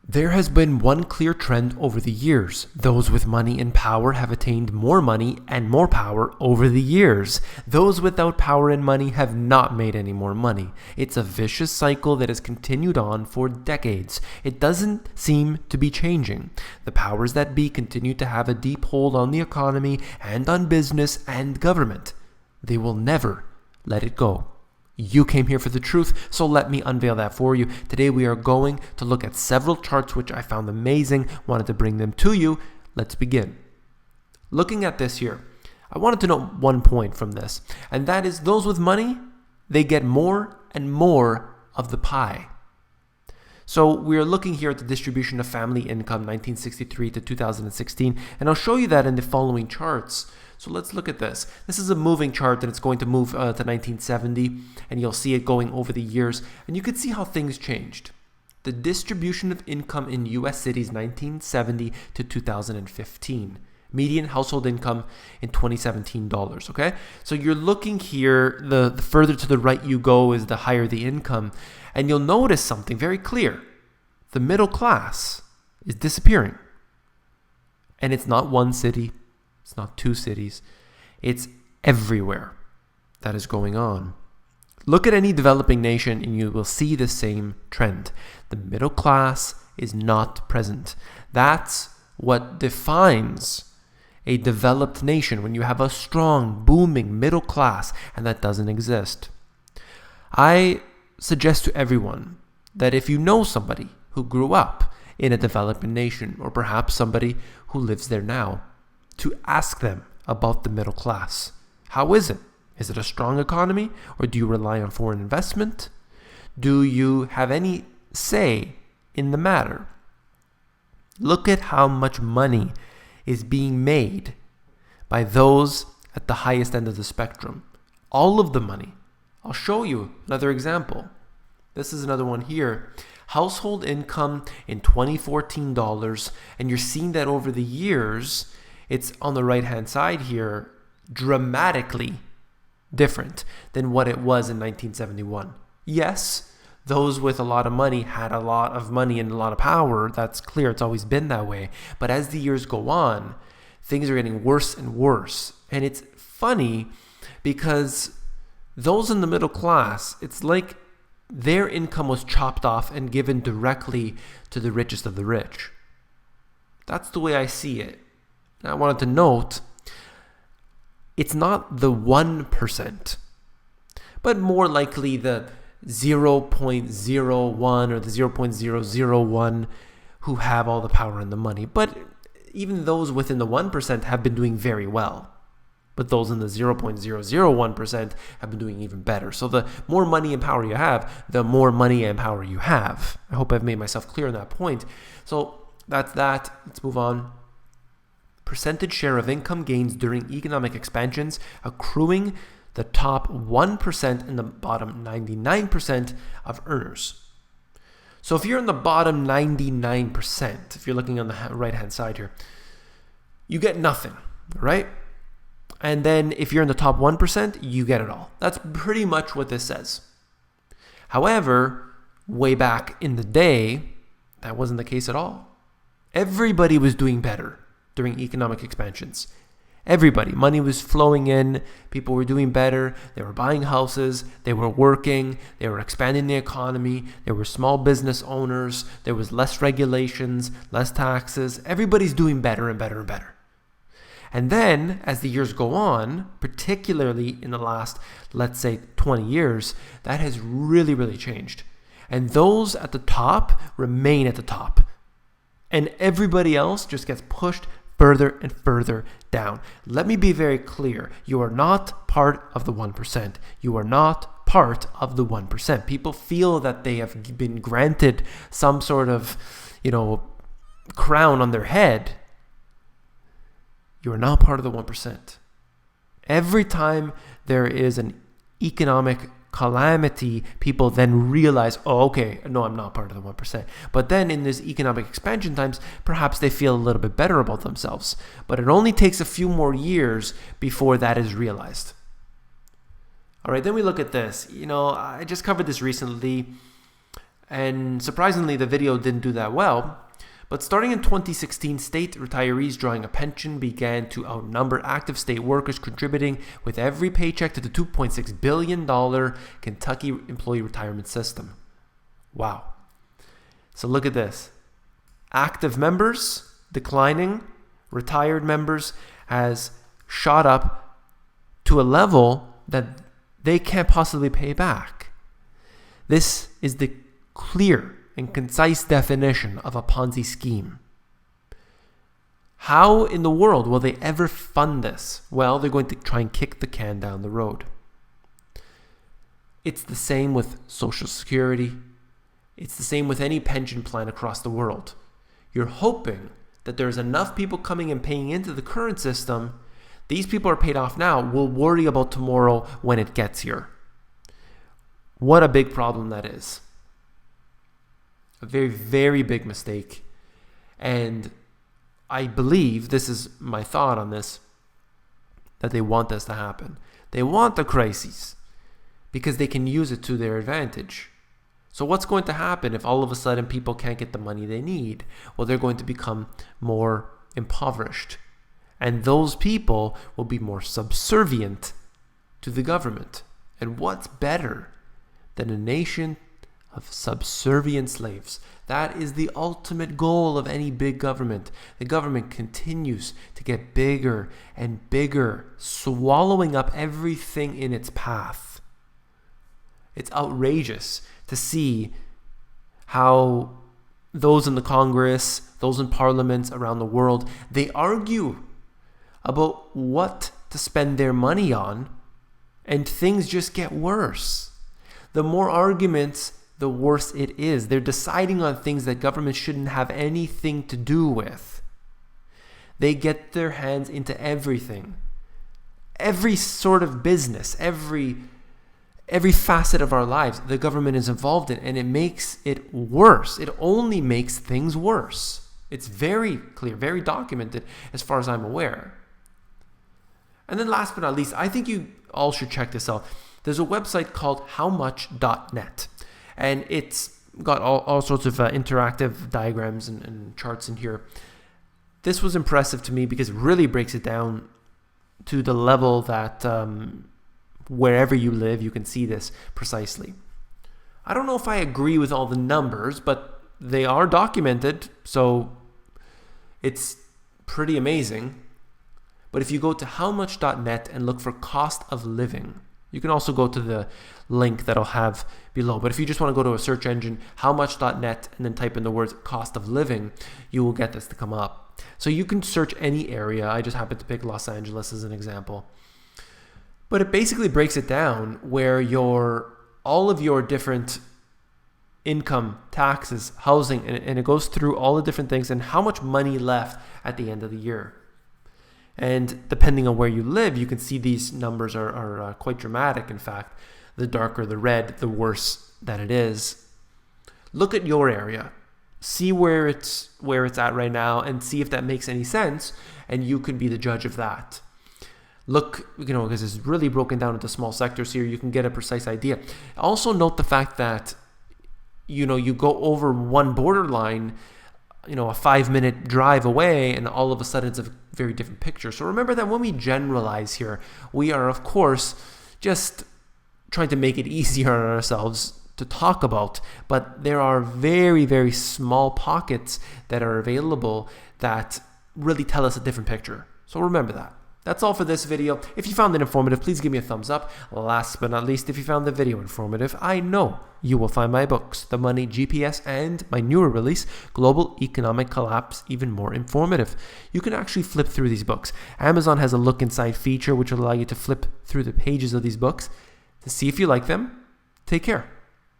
There has been one clear trend over the years. Those with money and power have attained more money and more power over the years. Those without power and money have not made any more money. It's a vicious cycle that has continued on for decades. It doesn't seem to be changing. The powers that be continue to have a deep hold on the economy and on business and government. They will never let it go. You came here for the truth, so let me unveil that for you. Today we are going to look at several charts which I found amazing, wanted to bring them to you. Let's begin. Looking at this here, I wanted to note one point from this, and that is those with money, they get more and more of the pie. So we are looking here at the distribution of family income 1963 to 2016, and I'll show you that in the following charts. So let's look at this. This is a moving chart and it's going to move to 1970, and you'll see it going over the years, and you can see how things changed. The distribution of income in US cities 1970 to 2015. Median household income in 2017 dollars, okay? So you're looking here, the further to the right you go is the higher the income, and you'll notice something very clear. The middle class is disappearing. And it's not one city, it's not two cities, it's everywhere that is going on. Look at any developing nation and you will see the same trend. The middle class is not present. That's what defines a developed nation, when you have a strong, booming middle class, and that doesn't exist. I suggest to everyone that if you know somebody who grew up in a developing nation, or perhaps somebody who lives there now, to ask them about the middle class. How is it? Is it a strong economy, or do you rely on foreign investment? Do you have any say in the matter? Look at how much money is being made by those at the highest end of the spectrum. All of the money. I'll show you another example. This is another one here. Household income in 2014 dollars, and you're seeing that over the years, it's on the right hand side here, dramatically different than what it was in 1971. Yes, those with a lot of money had a lot of money and a lot of power. That's clear. It's always been that way. But as the years go on, things are getting worse and worse. And it's funny because those in the middle class, it's like their income was chopped off and given directly to the richest of the rich. That's the way I see it. I wanted to note, it's not the 1%, but more likely the 0.01 or the 0.001 who have all the power and the money. But even those within the 1% have been doing very well. But those in the 0.001% have been doing even better. So the more money and power you have, the more money and power you have. I hope I've made myself clear on that point. So that's that. Let's move on. Percentage share of income gains during economic expansions accruing the top 1% and the bottom 99% of earners. So if you're in the bottom 99%, if you're looking on the right-hand side here, you get nothing, right? And then if you're in the top 1%, you get it all. That's pretty much what this says. However, way back in the day, that wasn't the case at all. Everybody was doing better during economic expansions. Everybody. Money was flowing in. People were doing better. They were buying houses. They were working. They were expanding the economy. There were small business owners. There was less regulations, less taxes. Everybody's doing better and better and better. And then, as the years go on, particularly in the last, let's say, 20 years, that has really, really changed. And those at the top remain at the top. And everybody else just gets pushed further and further down. Let me be very clear. You are not part of the 1%. You are not part of the 1%. People feel that they have been granted some sort of, crown on their head. You are not part of the 1%. Every time there is an economic calamity, people then realize, oh, okay, no, I'm not part of the 1%. But then in this economic expansion times, perhaps they feel a little bit better about themselves. But it only takes a few more years before that is realized. All right, then we look at this. I just covered this recently. And surprisingly, the video didn't do that well. But starting in 2016, state retirees drawing a pension began to outnumber active state workers contributing with every paycheck to the $2.6 billion Kentucky employee retirement system. Wow. So look at this. Active members declining, retired members has shot up to a level that they can't possibly pay back. This is the clear and concise definition of a Ponzi scheme. How in the world will they ever fund this? Well, they're going to try and kick the can down the road. It's the same with Social Security. It's the same with any pension plan across the world. You're hoping that there's enough people coming and paying into the current system. These people are paid off now. We'll worry about tomorrow when it gets here. What a big problem that is. A very, very big mistake. And I believe, this is my thought on this, that they want this to happen. They want the crises because they can use it to their advantage. So what's going to happen if all of a sudden people can't get the money they need? Well, they're going to become more impoverished. And those people will be more subservient to the government. And what's better than a nation of subservient slaves? That is the ultimate goal of any big government. The government continues to get bigger and bigger, swallowing up everything in its path. It's outrageous to see how those in the Congress, those in parliaments around the world, they argue about what to spend their money on, and things just get worse. The more arguments, the worse it is. They're deciding on things that government shouldn't have anything to do with. They get their hands into everything. Every sort of business, every facet of our lives, the government is involved in, and it makes it worse. It only makes things worse. It's very clear, very documented as far as I'm aware. And then last but not least, I think you all should check this out. There's a website called howmuch.net, and it's got all sorts of interactive diagrams and charts in here. This was impressive to me because it really breaks it down to the level that wherever you live, you can see this precisely. I don't know if I agree with all the numbers, but they are documented, so it's pretty amazing. But if you go to howmuch.net and look for cost of living, you can also go to the link that I'll have below. But if you just want to go to a search engine, howmuch.net, and then type in the words cost of living, you will get this to come up. So you can search any area. I just happened to pick Los Angeles as an example. But it basically breaks it down where all of your different income, taxes, housing, and it goes through all the different things and how much money left at the end of the year. And depending on where you live, you can see these numbers are quite dramatic. In fact, the darker the red, the worse that it is. Look at your area. See where it's at right now and see if that makes any sense, and you can be the judge of that. Look, because it's really broken down into small sectors here, you can get a precise idea. Also note the fact that, you go over one borderline, a 5-minute drive away, and all of a sudden it's a very different picture. So remember that when we generalize here, we are, of course, just trying to make it easier on ourselves to talk about. But there are very, very small pockets that are available that really tell us a different picture. So remember that. That's all for this video. If you found it informative, please give me a thumbs up. Last but not least, if you found the video informative, I know you will find my books, The Money GPS, and my newer release, Global Economic Collapse, even more informative. You can actually flip through these books. Amazon has a look inside feature which will allow you to flip through the pages of these books to see if you like them. Take care.